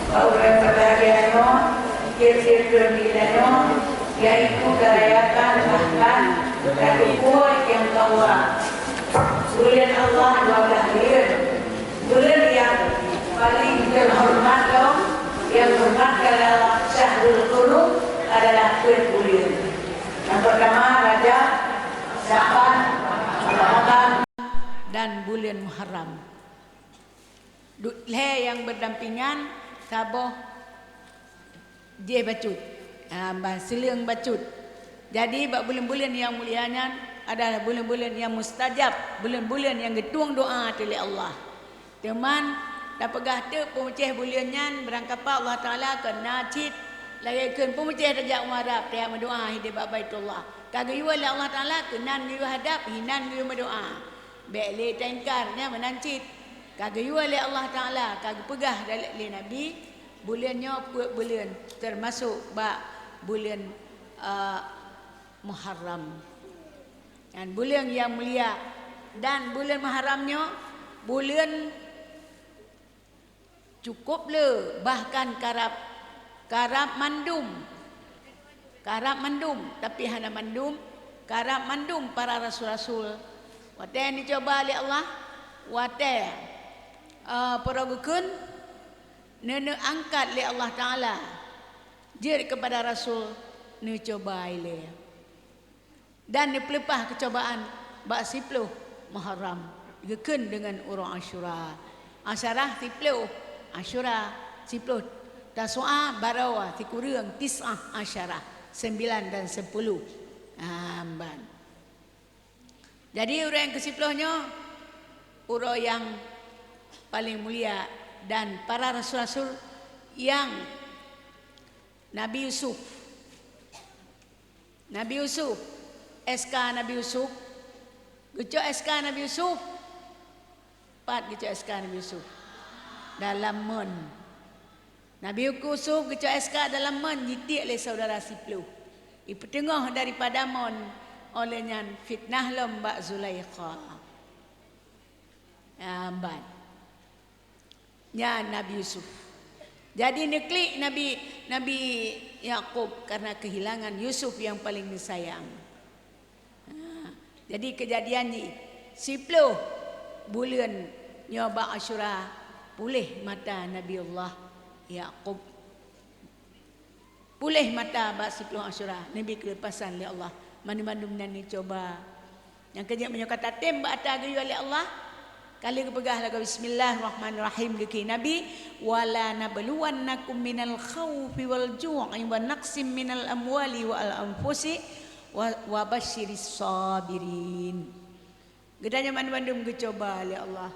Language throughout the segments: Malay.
Orang kebahagiaannya, kir-kir gembiranya, yaitu kerayakan bahkan dari kuat yang kawa. Bulan Allah 12 bulan. Bulan yang paling terhormat yang hormat adalah Syahrul Qulub adalah bulan. Yang pertama Rajab, Sya'ban, Ramadan dan bulan Muharram. Dua yang berdampingan saboh dia bacut. Siling bacut. Jadi bulan-bulan yang mulianya adalah bulan-bulan yang mustajab, bulan-bulan yang getung doa oleh Allah. Teman dah pegah tu pemecah bulannya berangkat Allah Taala kena cit layakeun pemecah rajak muharram dia berdoa hidup baitullah. Kagak oleh Allah Taala kenan yu hadap hinan yu berdoa. Bele tengkarnya menancit. Kagak oleh Allah Taala kagak pegah dari Nabi bulannya bulan termasuk bulan Muharram. Dan bulan yang mulia dan bulan Muharramnya bulan cukup le bahkan karab mandum tapi hana mandum karab mandum para rasul-rasul wate dicoba oleh Allah wate perogukun nene angkat oleh Allah Taala jir kepada rasul ne coba ile dan dipelepah kecobaan bak 10 Muharram gekun dengan urang Asyura Asyarah 10 Asyura 10 Tasu'a Barawa tikurang Tis'ah Asyarah 9 dan 10 amban. Jadi urang yang ke-10-nya urang yang paling mulia dan para rasul-rasul yang Nabi Yusuf SK Nabi Yusuf Gucok SK Nabi Yusuf Pat gucok SK Nabi Yusuf dalam men Nabi Yusuf gucok SK dalam men jitik oleh saudara Siplu ipetengah daripada mon olehnya fitnah lembak Zulaikha amban nya Nabi Yusuf. Jadi neklik Nabi Yakub karena kehilangan Yusuf yang paling disayang. Jadi kejadian ni 10 bulan nyoba Asyura pulih mata Nabi Allah Yakub. Pulih mata bak 10 Asyura Nabi kelepasan oleh Allah. Mandu-mandu ni coba. Yang kerja menyokata tembak atas gayu oleh Allah. Kali kepegah lagu bismillahirrahmanirrahim deki Nabi wala nabluwannakum minal khaufi wal ju'i wa naqsim minal amwali wal anfusi wa basyiris sabirin. Gedanya mandum gecoba oleh Allah.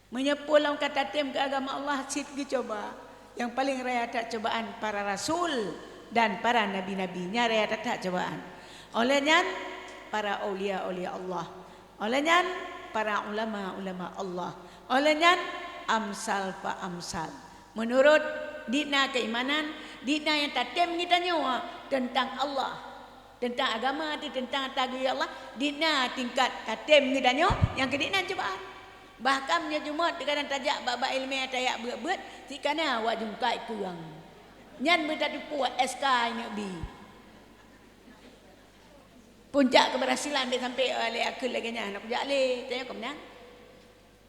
Menyepulang kata tem ke agama Allah sit gecoba. Yang paling raya tak cobaan para rasul dan para nabi-nabinya raya tak cobaan. Olehnya para aulia-aulia Allah. Olehnya para ulama-ulama Allah. Olehnya amsal fa amsal. Menurut dina keimanan, dina yang tatem kita nyawa tentang Allah, tentang agama, tentang tagih Allah, dina tingkat tatem kita nyawa yang kedina cobaan. Bahkan nya Jumaat kadang tajak bab ilmiah tayak beut-beut tikana awak jungkai kurang. Nyan bertadi puat SK ini bi. Puncak keberhasilan dia sampai oleh akal lagi nya nak puncak le tanya kau menang.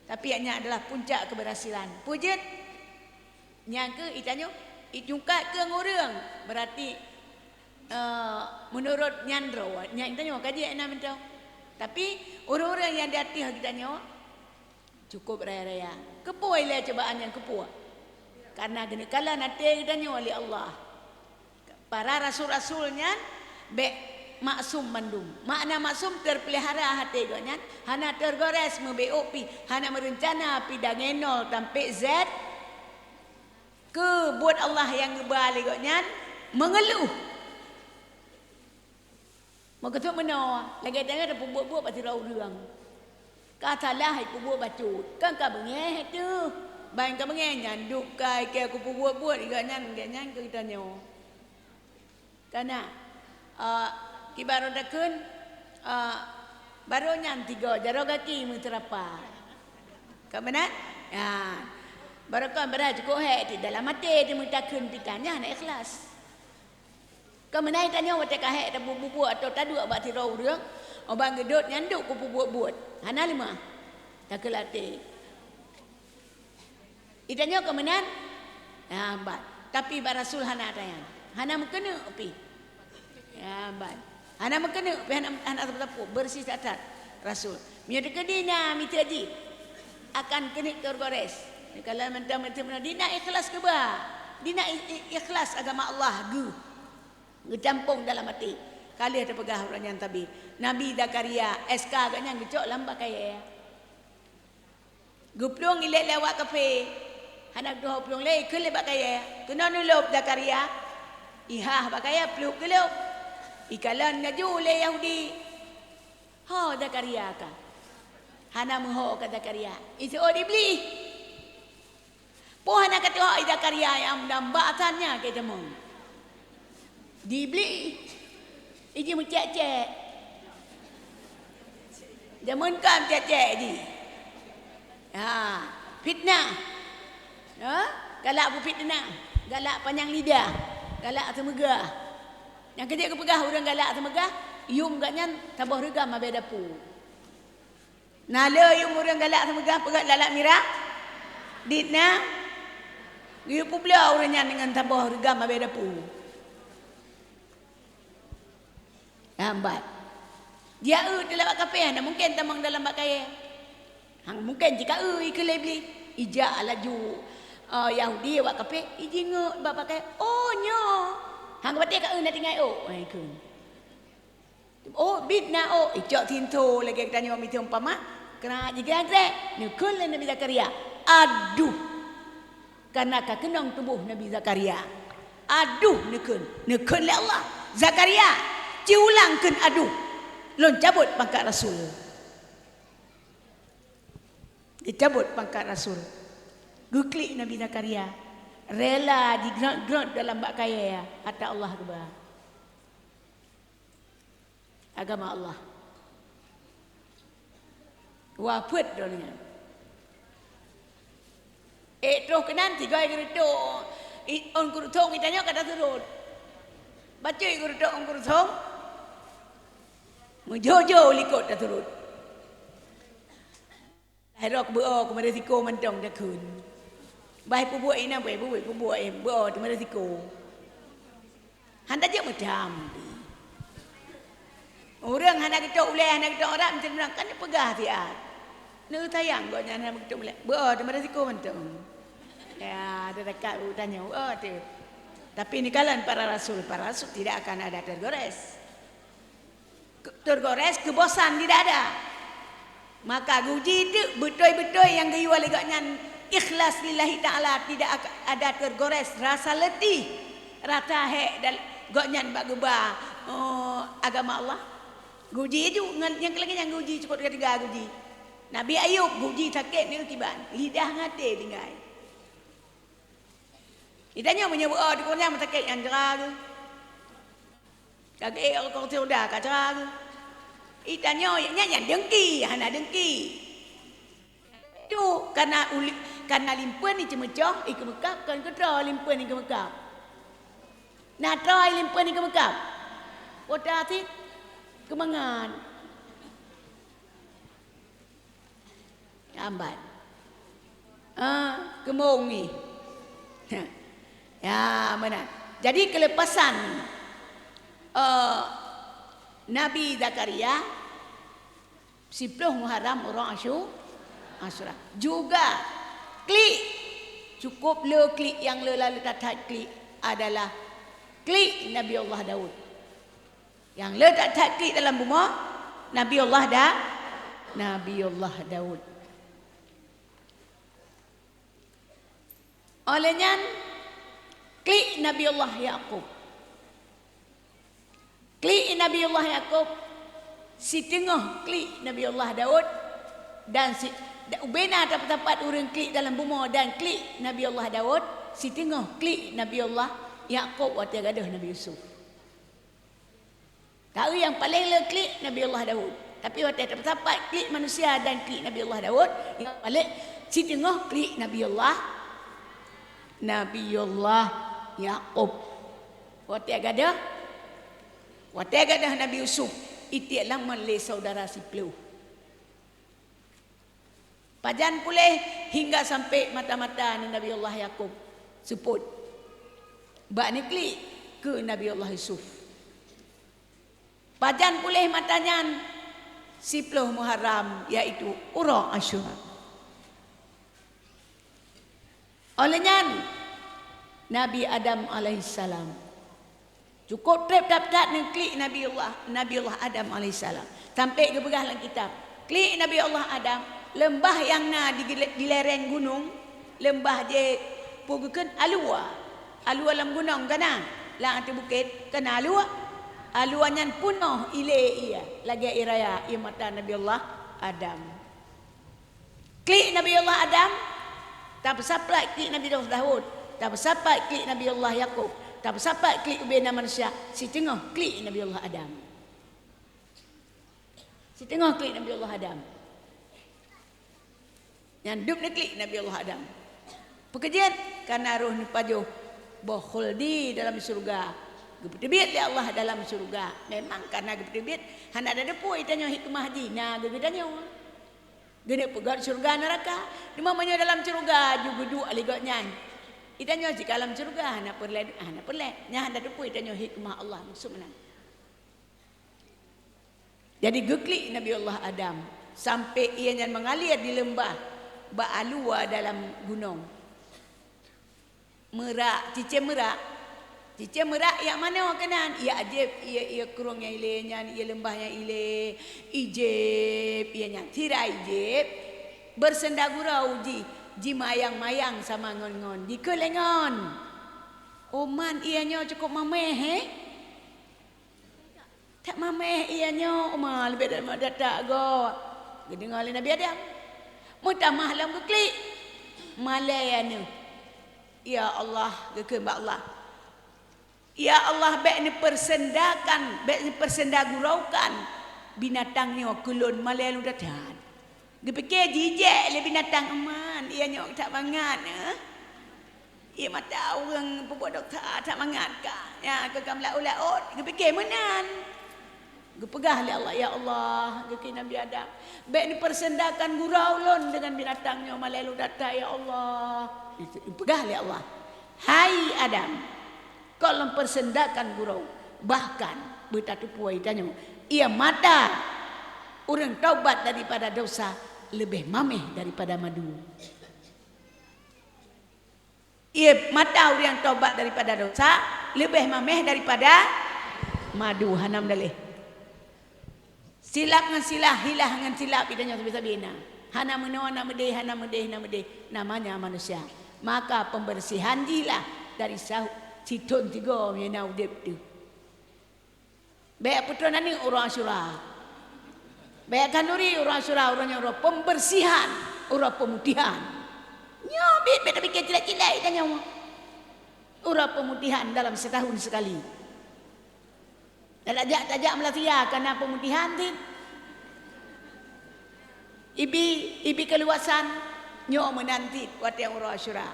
Tapi nya adalah puncak keberhasilan. Pujit nya ke itanya ijungkat ke ngurang berarti menurut nyandro nya itanya kaji enam mentau. Tapi orang-orang yang di hati kita nya cukup raya-raya. Kepuai le cobaan yang kepuai. Karena gini kala nanti kita nya oleh Allah. Para rasul-rasulnya be maksum mandum. Makna maksum terpelihara hati gonya. Hana tergores membeopi. Hana merencana pi dangenol sampai Z. Ke buat Allah yang ngebalik gonya. Mengeluh. Maka tu mana. Lagi tengah ada buat-buat pasti rau-rang. Katalah aku buat bacut. Kan kau bengeh tu. Baik kau bengeh nyanduk kai. Kau aku buat-buat. Ikannya kita nyawa. Karena. Kibarodakeun baru nyan 3 jaro kaki menterapa. Ka benar? Ya. Barakah beraj ko di dalam mati dia mutakun pitanya nak ikhlas. Kemenai tanya wate kahek ta bubu atau tadu abak tirau dia. Obang gedut nyanduk ku buat. Hana lima. Tak kelate. Itanya kemenan. Ya bat. Tapi bar Rasul hana tayan. Hana mekena api. Ya bat. Hana mekena api hana tapu bersih tatat Rasul. Mia dekedina mitaji akan kenik tergores. Kalau mentang-mentang dina ikhlas ke ba? Dina ikhlas agama Allah gu. Ngecampung dalam hati. Kali ada pegah orang yang tabi. Nabi Zakaria SK agaknya ngecok lambat kaya. Guplung ilek lewat kafe. Hanak doh plung lei ke lebak kaya. Kena nulop Zakaria. Ihah bakaya pluk kelop. Ikalan ngaju le Yahudi. Ha Zakaria ka. Hana muho ka Zakaria. Itu dibeli. Puan nak kata oh ida karya yang dambatannya kita mau dibeli, ini mencecek, zaman kan cecek di, fitnah, galak bu fitnah, galak panjang lidah, galak temegah, yang kerja kepegah orang galak temegah, yung gaknya tabah regam abeda pu, nala yung orang galak temegah pegat lalak mirah, ditna. Dia pun belah orangnya dengan tabah regam abeda pu. Lambat. Dia dalam kafe anda mungkin tamang dalam bakaya. Hang mungkin jika ikut beli ijak laju Yahudi awak kafe ijingu bak pakai oh nyo. Hang batik ka nak tinggal ai kun. Oh bitna ijak tinto lagi tanya mi umpama kena jika grek ni kun le Nabi Zakaria. Aduh. Karena kenang tubuh Nabi Zakaria. Aduh nekun le Allah. Zakaria, ciulangkeun aduh. Lon cabut pangkat Rasul. Dicabut pangkat Rasul. Guklik Nabi Zakaria. Rela digrot dalam bak kaya ya. Hatta Allah keba. Agama Allah. Wafat dunia. Terus kenan tiga gerito. On kurutong itanya kata turun. Baca gerito on kurutong. Mujojo likut dah turun. Lahirok beo kepada tiko mentong dah kun. Baik buat ina baik buat beo kepada tiko. Handa je macam. Orang hendak kita ulai hendak kita orang macam orang kan pegah tiap. Nak tayang gak jangan hendak kita ulai. Beo kepada tiko mentong. Ya, ada dekat tanya, tu. Tapi ini kalian para rasul tidak akan ada tergores. Tergores kebosan tidak ada. Maka guji itu betul-betul yang gayu alegaknya ikhlas lillahi taala tidak ada tergores rasa letih, rata hek dan gaknya bak geba agama Allah. Guji itu yang lagi yang guji cukup ketiga guji. Nabi Ayub guji sakit ni tiban, lidah ngate tinggal. Itanya menyebut di konya matakek yang cerah tu. Kagak kau sudah cerah tu. Itanya yang dengki, hana dengki. Itu karena limpuan ni cemecah, ikut mekap kan kedra limpuan ni ke mekap. Nah try limpuan ni ke mekap. Kota ti kemangan. Ambat. Kemong ni. Ya benar. Jadi kelepasan Nabi Zakaria 10 Muharram orang Asyura. Juga klik cukup le klik yang le lalu tatat klik adalah klik Nabi Allah Daud. Yang le tatat klik dalam bumi Nabi Allah Daud. Olehnya klik Nabi Allah Yaqub. Klik Nabi Allah Yaqub. Si tengah klik Nabi Allah Daud. Dan si ubena tempat orang klik dalam bumi dan klik Nabi Allah Daud. Si tengah klik Nabi Allah Yaqub waktu gadah Nabi Yusuf. Tahu yang paling le klik Nabi Allah Daud. Tapi waktu tempat klik manusia dan klik Nabi Allah Daud. Yang paling si tengah klik Nabi Allah Nabiullah Yaqub. Wati agadah Nabi Yusuf. Itiaklah melih saudara si Pleu. Pajan pulih hingga sampai mata-mata ni Nabiullah Yaqub sebut. Bak ni klik ke Nabiullah Yusuf. Pajan pulih matanya 10 Muharram iaitu Ura Asyura. Olehnya Nabi Adam alaihissalam cukup trip dapat ni klik Nabiullah Adam alaihissalam sampai ke begah dalam kitab. Klik Nabiullah Adam lembah yang di lereng gunung, lembah je pugukan alua dalam gunung kana lang ati bukit kana aluannya punoh ile ia lagi iraya ia mata Nabiullah Adam. Klik Nabiullah Adam tak bersapat klik Nabiullah Daud, tak bersapat klik Nabiullah Yaqub, tak bersapat klik ubena manusia. Si tengah klik Nabiullah Adam. Si tengah klik Nabiullah Adam. Yang duduk ni klik Nabiullah Adam. Pekerjaan karena roh ni pajuh bohol di dalam surga. Gepetebit li Allah dalam surga. Memang karena gepetebit hana ada depu itanya hikmah haji. Nah gegedanya. Gede pegat surga neraka. Dimamanya dalam surga juga dua ligotnya. Itanya jika dalam surga hana perle nya hana depu itanya hikmah Allah maksudnya. Jadi geklik Nabiullah Adam sampai ianya mengalir di lembah ba'alua dalam gunung. Cice merak yang mana orang kenan? Ia ajib, ia kurungnya ilenya, ia lembahnya ile, ijib, ianya tirai ijib, bersendagurau ji mayang-mayang sama ngon-ngon, di kelengon. Oman ianya cukup mameh, tak mameh ianya, oman lebih dari datak go. Dengar Nabi Adam. Mutamah lam keklik. Malayana. Ya Allah, gekembak Allah. Ya Allah, baik ni persendaguraukan binatangnya kulun malay lu datang. Gepikir jijek le binatang aman, ia nyok tak mangat ia mata orang pembuat doktor tak mangat ka. Ya ke kam laut, gepikir menan. Gepegah li Allah, ya Allah, geki Nabi Adam. Baik ni persendakan gurau lon dengan binatangnya malay lu datang, ya Allah. Gepegah li Allah. Hai Adam, kau mempersendakan gurau, bahkan bertatu puai tanya, ia mata orang taubat daripada dosa lebih mameh daripada madu. Ia mata orang taubat daripada dosa lebih mameh daripada madu. Hanam dalih. Silap dengan silah, hilah dengan silap idanya sabina. Hana menoa nama deh, namanya manusia. Maka pembersihan jilah dari sahut Citun tiga punya udip tu. Baik putra nani orang Asyura. Baik kanuri orang Asyura, orangnya orang pembersihan, orang pemutihan. Nyobit beda pikir cilek-cilek tanya. Orang pemutihan dalam setahun sekali. Tajak Malaysia karena pemutihan tu. Ibi keluasan nyo menanti waktu yang orang Asyura.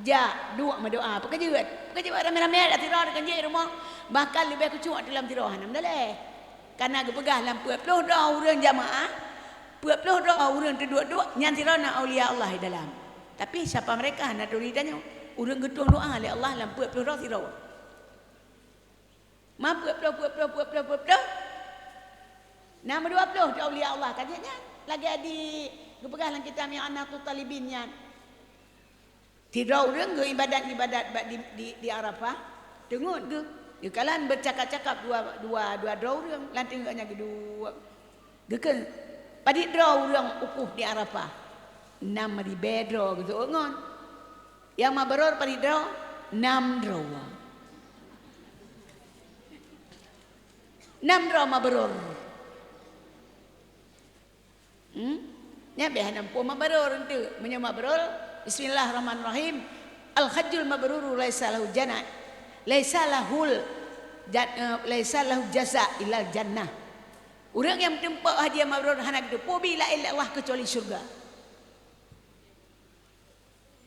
Ja dua mendoa pekerja ramai-ramai dah tirah dekat je rumah bakal lebih kucuk dalam tirah nam daleh karena gepegah dalam 40 orang jamaah 40 orang duduk nyan tirah na aulia Allah dalam tapi siapa mereka nak tulisannya orang getung doa oleh Allah dalam 40 orang tirah ma 40 nama 20 aulia Allah kajiannya lagi di gepegah dalam kitab yang anak tu talibinnya. Tidak orang ke ibadat di Arafah. Tengok ke. Ya kalian bercakap-cakap dua orang. Lantai enggaknya kedua. Gekan. Pada draw orang ukuh di Arafah. 6 di bedro gitu. Ngon. Yang mabrur pada draw 6 draw. 6 draw mabrur. Nya behana po mabrur tu. Menyo mabrur. Bismillahirrahmanirrahim. Al-hajjul mabruru laisa lahu jannah. Laisa lahu jaza illa jannah. Orang yang tempat hadiah mabrur hana gitu. Po bila illa Allah kecuali syurga.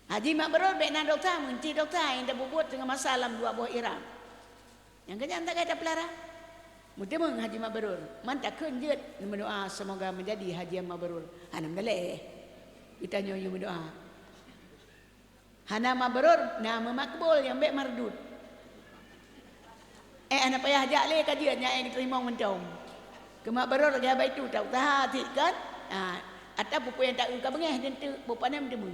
Haji mabrur baik nak doktor menti doktor yang dah buat dengan masalah dua buah iram. Yang kerja tak kata pelara. Mesti meng haji mabrur. Man tak kenjut berdoa semoga menjadi haji yang mabrur. Hanam daleh. Kita nyoyu berdoa. Hana mabrur nama makbul yang baik mardud. Anak payah ajak le kajian yang diterima mentong. Ke mabrur lagi apa itu tak tahu hati kan? Atau buku yang tak uka bengeh dan tu bupa nam demu.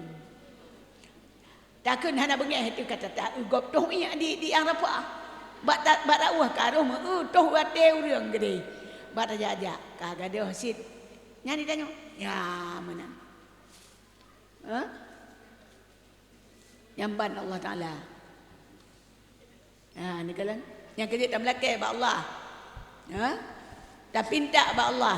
Takkan hana bengeh itu kata tak ugop toh di Arafah. Bat dakwah karuh toh wate urang gede. Bat aja kagak ada hasil. Nyani tanya, ya mana? Nyamban Allah Taala. Ni kalan yang kerja tak melakeh ba Allah. Tak pinta ba Allah.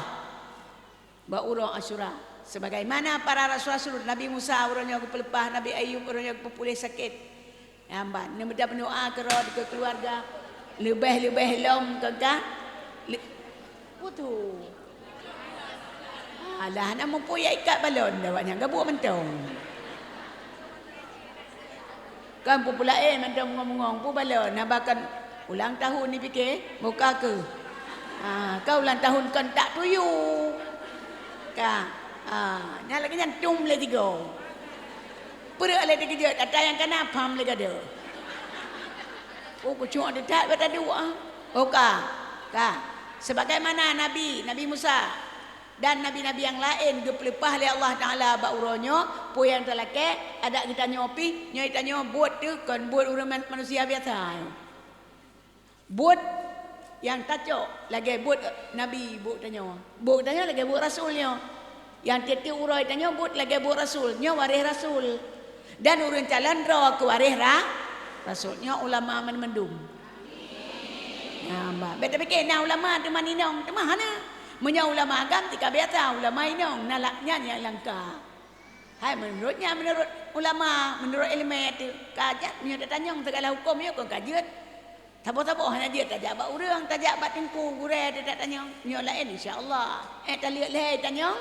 Ba urang Asyura. Sebagaimana para rasul-rasul Nabi Musa urangnya aku pelepah, Nabi Ayub urangnya aku pulih sakit. Nyamban ni mudah berdoa ke keluarga. Lebih lom kagak. Putu. Alah nak mempunyai ikat balon dawanya gabuk mentong. Kan pula mentong ngomong-ngomong pu balon nabakan ulang tahun ni fikir muka ke. Kau ulang tahun kan tak tuyu. Ka. Nyala ke jantung le tiga. Perut le tiga tak yang kana pam le gada. Ku cuma ada tak kata dua. Ka. Sebagaimana Nabi Musa dan nabi-nabi yang lain gepelepah oleh Allah Taala ba uronyo pu yang telake ada kita nyopi nyoi tanyo buat tu kan buat orang manusia biasa. Buat yang tacok lagi buat nabi buat tanyo. Buat tanyo lagi buat rasulnya. Yang tiap urai tanyo buat lagi buat rasulnya waris rasul. Dan urang calon ro ke waris rasulnya ulama mendum. Mbak, beta fikir nah ulama tu maninong, tu mana? Munya ulama agam tika biasa ulama inong nalaknya yang langka. Hai menurut ulama, menurut ilmu itu kajat punya tanyong segala hukum yo kau kajut. Tabo-tabo hanya dia tajak ba urang, tajak ba tengku gure dia tak tanyong. Nyo lain insya-Allah. Taliak leh tanyong.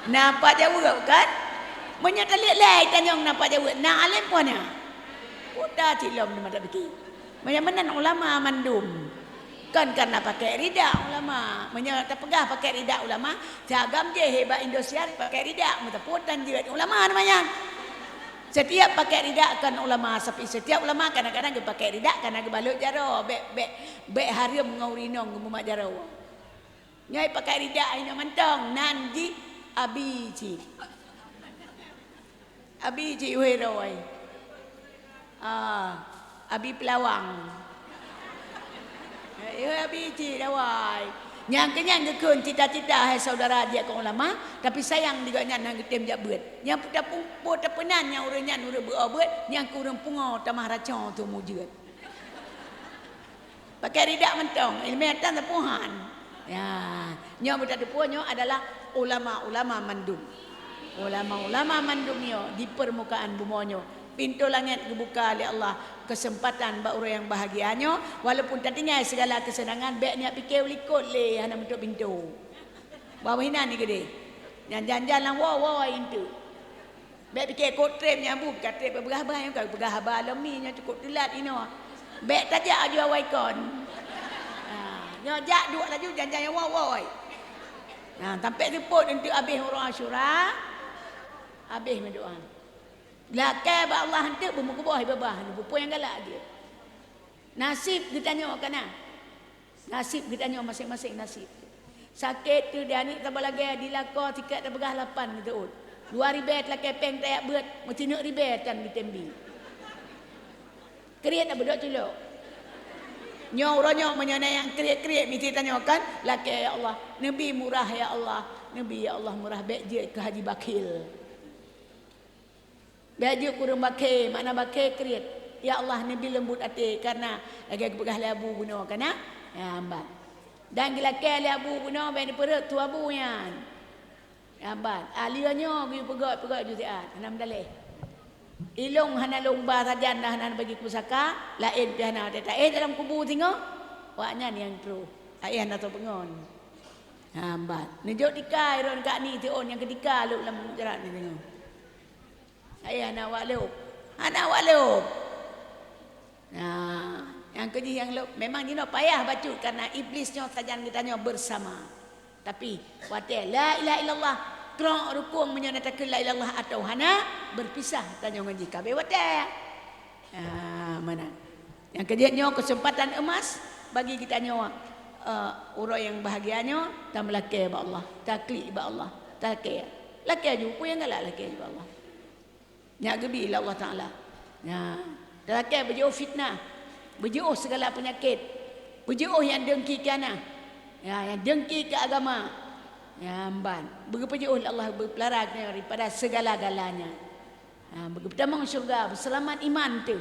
Napa jauh kan? Munya taliak leh tanyong napa jauh. Na alim puana. Udah cilom ni mata fikir. Menan ulama mandum. Kan karena pakai rida ulama. Menyata pegah pakai rida ulama. Jagam je hebat Indosiar pakai rida. Mutaputan je ulama namanya. Setiap pakai rida kan ulama. Setiap ulama kadang-kadang dia pakai rida karena dia balut jaro. Bek harim ngaurinong ngumat jaro. Nyai pakai rida ini mentong. Nanji abiji. Abiji uheroi. Abi pelawang. Abi dawai. Yang kenyang gekun cita-cita hai saudara dia ke ulama, tapi sayang juga nyan hang getem jak beut. Yang pudak pumpo tepenan yang urang nyan urang beut, yang kurang pungo tamah racau tu mujud. Pakai ridak mentong, ilmiatan tepuhan. Ya, nyo budak tepuhannya adalah ulama-ulama mandum. Ulama-ulama mandumnya di permukaan bumonyo. Pintu langit dibuka oleh Allah, kesempatan bak orang yang bahagianya walaupun tak tinggal segala kesenangan baik niat fikir likut le hana bentuk pintu. Bawah hina ni gede. Yang jangan wow itu. Baik fikir kotrem nyambung katre berhabah yang kau berhabah alaminya cukup telat ino. Baik tajak aja waikon. Nyo jak dua laju jangan wow. Sampai report untuk habis orang Asyura. Habis mendoa. Lakai ba Allah hantu bermuka bawah babah ni bupo yang galak dia. Nasib kita tanya kana. Nasib kita tanya masing-masing nasib. Sakit tu dia ni tambah lagi dilako tiket dah begah 8 gitu. 2 ribet lakai peng tayak beut mesti nak ribet kan ditembi. Kriat tak bedok celok. Nyo ronyo menyana yang kriat-kriat mesti tanyakan lakai ya Allah, nabi murah ya Allah. Nabi ya Allah murah baik je ke haji bakil. Baju kurang bakir, mana bakir kriat. Ya Allah Nabi lembut hati karena lagi pegah labu guna kana. Ya ambat. Dan gila ke labu guna ben perut tu abu yan. Ya ambat. Aliannya gi pegat juziat. Hanam daleh. Ilung hana lomba sajan dah hana bagi pusaka, lain pi hana tak dalam kubur tengok. Waknya ni yang tru. Ai hana tu pengon. Ha ambat. Nejok dikai ron kak ni ti on yang ketika lu dalam jarak ni tengok. Ayah anak walub. Anak walub. Nah, yang keji yang memang dino payah baca karena iblisnya sajan ditanya bersama. Tapi watel la ilaha illallah kerong rukun menyatakan la ilallah atau hana berpisah tanya ngaji kabeh watel. Mana? Yang kejinya kesempatan emas bagi kita nyawa orang yang bahagianya tak melaki ba Allah, takli ba Allah, takli. Laki aja pun yang galak laki ba Allah. Nya gebi ila Allah Taala. Nah, laki berjauh fitnah, berjauh segala penyakit, berjauh yang dengki ke anak, ya, yang dengki ke agama, ya, amban. Berjauh Allah berpelarang daripada segala-galanya. Bertemu syurga, berselamat iman tu.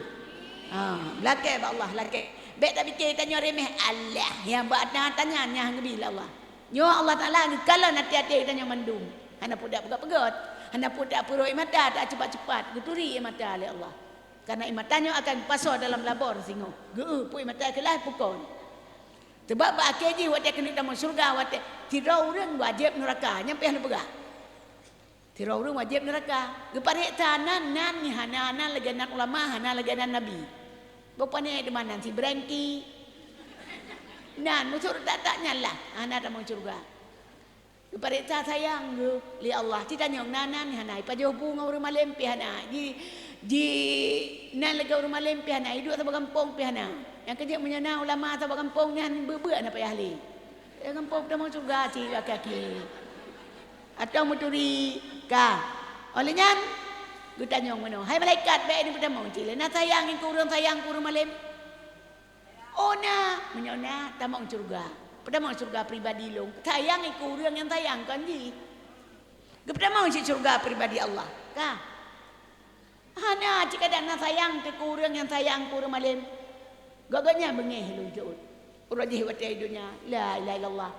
Laki ba Allah, laki. Baik tak fikir tanya remeh Allah yang buat tanya nya bila Allah. Nyo Allah Taala kalau nanti hati tanya mandum. Hana pun dak pegat-pegat. Hana pun dak puruk mata tak cepat-cepat. Geturi mata oleh Allah. Karena imatanya akan pasal dalam labor singo. Geu pui mata kelah pukul. Sebab ba akeji wat kena dalam surga wat tidak orang wajib neraka nyampe hana pegah. Tidak orang wajib neraka. Gepare tanan nan ni hana leganan ulama hana leganan nabi. Bapa ni di mana si berhenti. Nan musuh tak nyala. Anak dah mau surga. Kepada sayang lu li Allah. Kita nyong nanan hanai pajoh bunga rumah lempi hana. Di nan lega rumah lempi hana. Hidup sama kampung pi hana. Yang kerja menyana ulama sama kampung ni han beber nak payah ahli. Kampung dah mau surga si kaki. Atau muturi ka. Olehnya gue tanya mana? Hai malaikat baik ni pertama cile. Nak sayang kurang malam. Oh na, menyona tamang surga. Pertama surga pribadi long. Sayang kurang yang sayang kan ji. Gue pertama surga pribadi Allah. Kah? Hana jika ada nak sayang ke kurang yang sayang kurang malam. Gaganya bengeh lu jauh. Urajih wati dunia. La ilaha illallah.